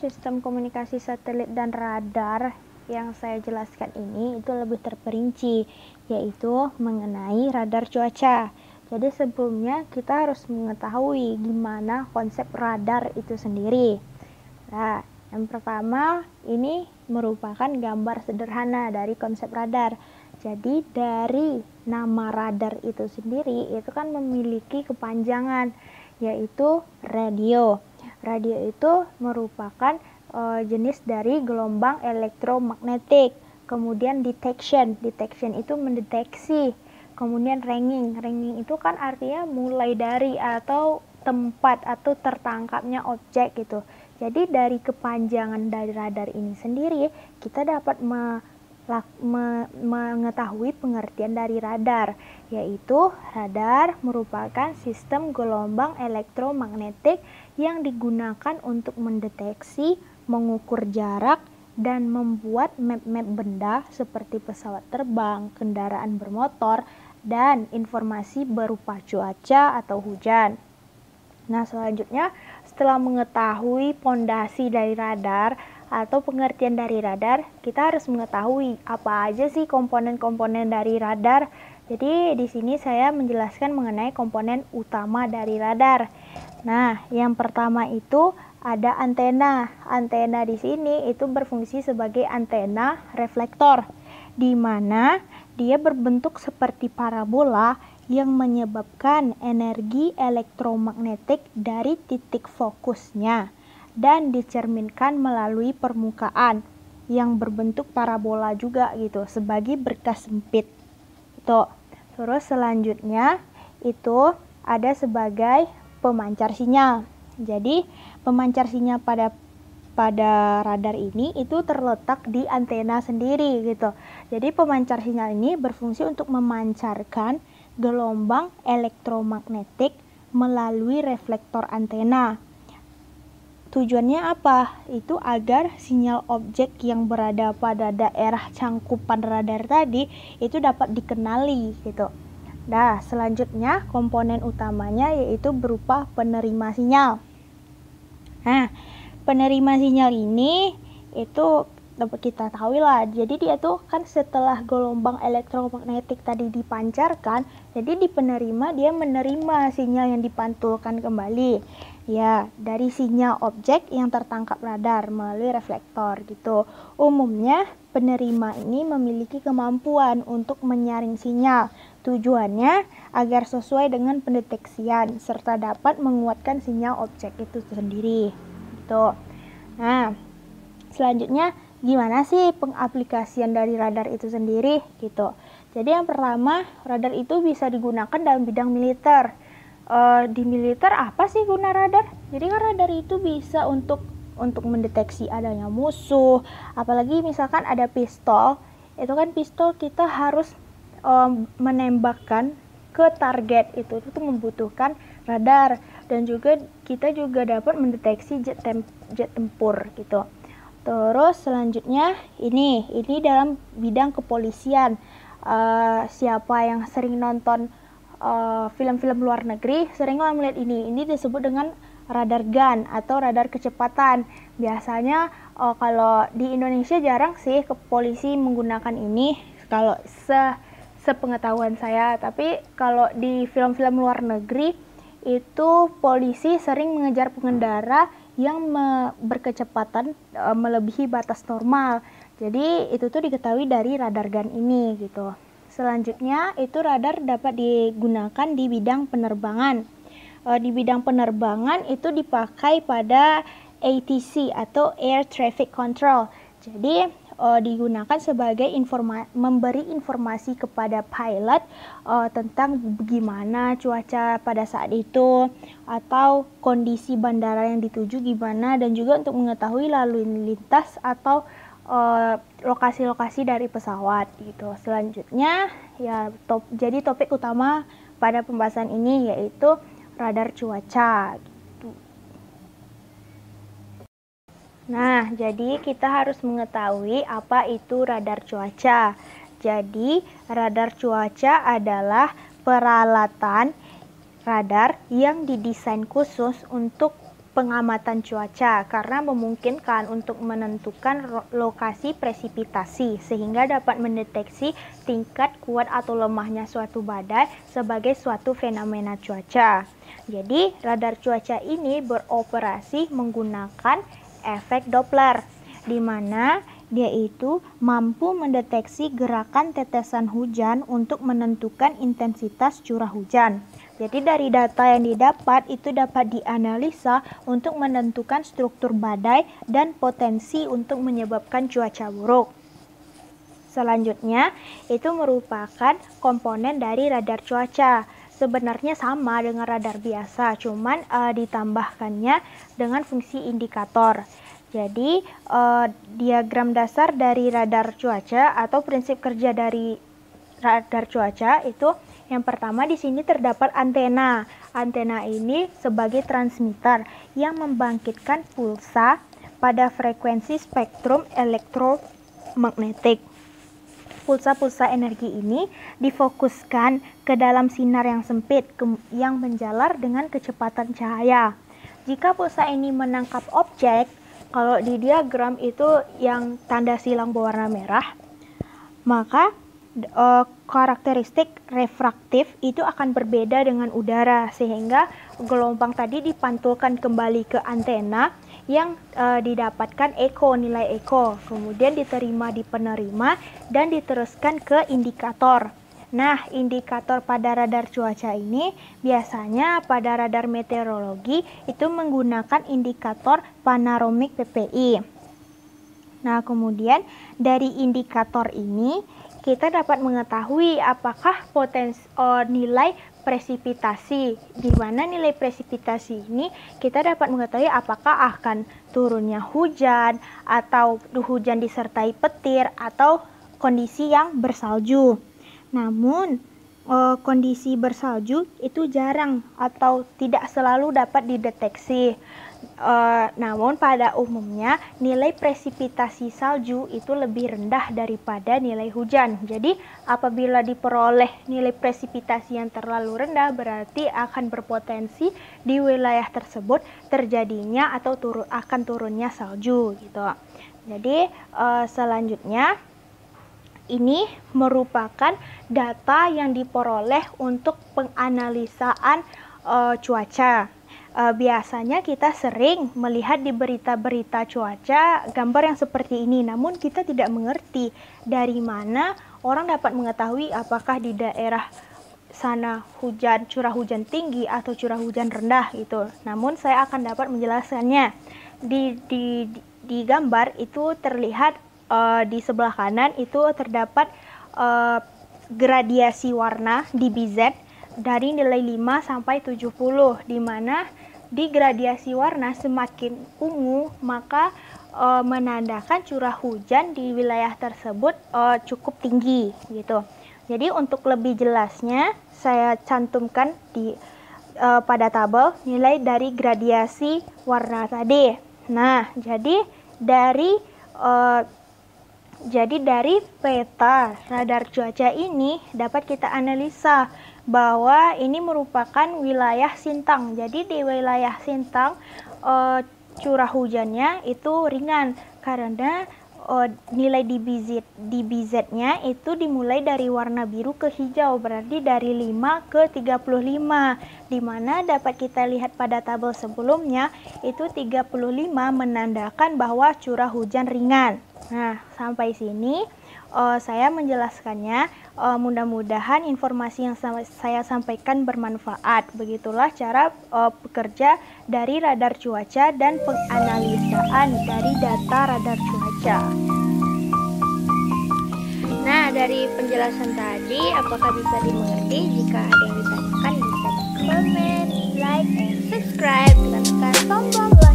sistem komunikasi satelit dan radar yang saya jelaskan ini itu lebih terperinci, yaitu mengenai radar cuaca. Jadi sebelumnya kita harus mengetahui gimana konsep radar itu sendiri. Nah, yang pertama ini merupakan gambar sederhana dari konsep radar. Jadi dari nama radar itu sendiri itu kan memiliki kepanjangan, yaitu radio. Radio itu merupakan jenis dari gelombang elektromagnetik. Kemudian detection itu mendeteksi. Kemudian ringing itu kan artinya mulai dari atau tempat atau tertangkapnya objek gitu. Jadi dari kepanjangan dari radar ini sendiri kita dapat mengetahui pengertian dari radar, yaitu radar merupakan sistem gelombang elektromagnetik yang digunakan untuk mendeteksi, mengukur jarak, dan membuat map-map benda seperti pesawat terbang, kendaraan bermotor, dan informasi berupa cuaca atau hujan. Nah, selanjutnya setelah mengetahui pondasi dari radar atau pengertian dari radar, kita harus mengetahui apa aja sih komponen-komponen dari radar. Jadi di sini saya menjelaskan mengenai komponen utama dari radar. Nah, yang pertama itu ada antena. Antena di sini itu berfungsi sebagai antena reflektor, di mana dia berbentuk seperti parabola yang menyebabkan energi elektromagnetik dari titik fokusnya dan dicerminkan melalui permukaan yang berbentuk parabola juga gitu sebagai berkas sempit. Itu. Terus selanjutnya itu ada sebagai pemancar sinyal. Jadi pemancar sinyal pada radar ini itu terletak di antena sendiri gitu. Jadi pemancar sinyal ini berfungsi untuk memancarkan gelombang elektromagnetik melalui reflektor antena. Tujuannya apa? Itu agar sinyal objek yang berada pada daerah cangkupan radar tadi itu dapat dikenali gitu. Nah, selanjutnya komponen utamanya yaitu berupa penerima sinyal. Nah, penerima sinyal ini itu dapat kita tahu lah. Jadi dia tuh kan setelah gelombang elektromagnetik tadi dipancarkan, jadi di penerima dia menerima sinyal yang dipantulkan kembali. Ya, dari sinyal objek yang tertangkap radar melalui reflektor gitu. Umumnya penerima ini memiliki kemampuan untuk menyaring sinyal. Tujuannya agar sesuai dengan pendeteksian serta dapat menguatkan sinyal objek itu sendiri. Gitu. Nah, selanjutnya gimana sih pengaplikasian dari radar itu sendiri gitu. Jadi yang pertama, radar itu bisa digunakan dalam bidang militer. Di militer apa sih guna radar? Jadi kan radar itu bisa untuk mendeteksi adanya musuh, apalagi misalkan ada pistol, itu kan pistol kita harus menembakkan ke target itu membutuhkan radar, dan juga kita juga dapat mendeteksi jet tempur gitu. Terus selanjutnya ini dalam bidang kepolisian. Siapa yang sering nonton film-film luar negeri seringlah melihat ini disebut dengan radar gun atau radar kecepatan. Biasanya kalau di Indonesia jarang sih polisi menggunakan ini kalau sepengetahuan saya, tapi kalau di film-film luar negeri itu polisi sering mengejar pengendara yang berkecepatan melebihi batas normal. Jadi itu tuh diketahui dari radar gun ini gitu. Selanjutnya itu radar dapat digunakan di bidang penerbangan. Di bidang penerbangan itu dipakai pada ATC atau Air Traffic Control. Jadi digunakan sebagai memberi informasi kepada pilot tentang bagaimana cuaca pada saat itu atau kondisi bandara yang dituju gimana, dan juga untuk mengetahui lalu lintas atau lokasi-lokasi dari pesawat gitu. Selanjutnya ya jadi topik utama pada pembahasan ini yaitu radar cuaca gitu. Nah, jadi kita harus mengetahui apa itu radar cuaca. Jadi radar cuaca adalah peralatan radar yang didesain khusus untuk pengamatan cuaca karena memungkinkan untuk menentukan lokasi presipitasi sehingga dapat mendeteksi tingkat kuat atau lemahnya suatu badai sebagai suatu fenomena cuaca. Jadi, radar cuaca ini beroperasi menggunakan efek Doppler, di mana dia itu mampu mendeteksi gerakan tetesan hujan untuk menentukan intensitas curah hujan. Jadi dari data yang didapat itu dapat dianalisa untuk menentukan struktur badai dan potensi untuk menyebabkan cuaca buruk. Selanjutnya, itu merupakan komponen dari radar cuaca. Sebenarnya sama dengan radar biasa, cuman ditambahkannya dengan fungsi indikator. Jadi, diagram dasar dari radar cuaca atau prinsip kerja dari radar cuaca itu yang pertama di sini terdapat antena. Antena ini sebagai transmitter yang membangkitkan pulsa pada frekuensi spektrum elektromagnetik. Pulsa-pulsa energi ini difokuskan ke dalam sinar yang sempit yang menjalar dengan kecepatan cahaya. Jika pulsa ini menangkap objek, kalau di diagram itu yang tanda silang berwarna merah, maka karakteristik refraktif itu akan berbeda dengan udara sehingga gelombang tadi dipantulkan kembali ke antena yang didapatkan nilai eko, kemudian diterima di penerima dan diteruskan ke indikator. Nah, indikator pada radar cuaca ini biasanya pada radar meteorologi itu menggunakan indikator panoramik PPI. Nah, kemudian dari indikator ini kita dapat mengetahui apakah nilai presipitasi, di mana nilai presipitasi ini kita dapat mengetahui apakah akan turunnya hujan atau hujan disertai petir atau kondisi yang bersalju. Namun kondisi bersalju itu jarang atau tidak selalu dapat dideteksi. Namun pada umumnya nilai presipitasi salju itu lebih rendah daripada nilai hujan. Jadi apabila diperoleh nilai presipitasi yang terlalu rendah berarti akan berpotensi di wilayah tersebut terjadinya atau akan turunnya salju gitu. Jadi selanjutnya ini merupakan data yang diperoleh untuk penganalisaan cuaca. Biasanya kita sering melihat di berita-berita cuaca gambar yang seperti ini, namun kita tidak mengerti dari mana orang dapat mengetahui apakah di daerah sana curah hujan tinggi atau curah hujan rendah gitu. Namun saya akan dapat menjelaskannya. Di gambar itu terlihat di sebelah kanan itu terdapat gradiasi warna di BZ dari nilai 5 sampai 70, di mana di gradiasi warna semakin ungu maka menandakan curah hujan di wilayah tersebut cukup tinggi gitu. Jadi untuk lebih jelasnya saya cantumkan pada tabel nilai dari gradiasi warna tadi. Nah, jadi dari peta radar cuaca ini dapat kita analisa bahwa ini merupakan wilayah Sintang. Jadi di wilayah Sintang curah hujannya itu ringan karena nilai DBZ-nya itu dimulai dari warna biru ke hijau, berarti dari 5 ke 35, di mana dapat kita lihat pada tabel sebelumnya itu 35 menandakan bahwa curah hujan ringan. Nah, sampai sini saya menjelaskannya. Mudah-mudahan informasi yang saya sampaikan bermanfaat. Begitulah cara bekerja dari radar cuaca dan penganalisaan dari data radar cuaca. Nah, dari penjelasan tadi, apakah bisa dimengerti? Jika ada yang ditanyakan, bisa di komen, like, and subscribe, dan tekan tombol like.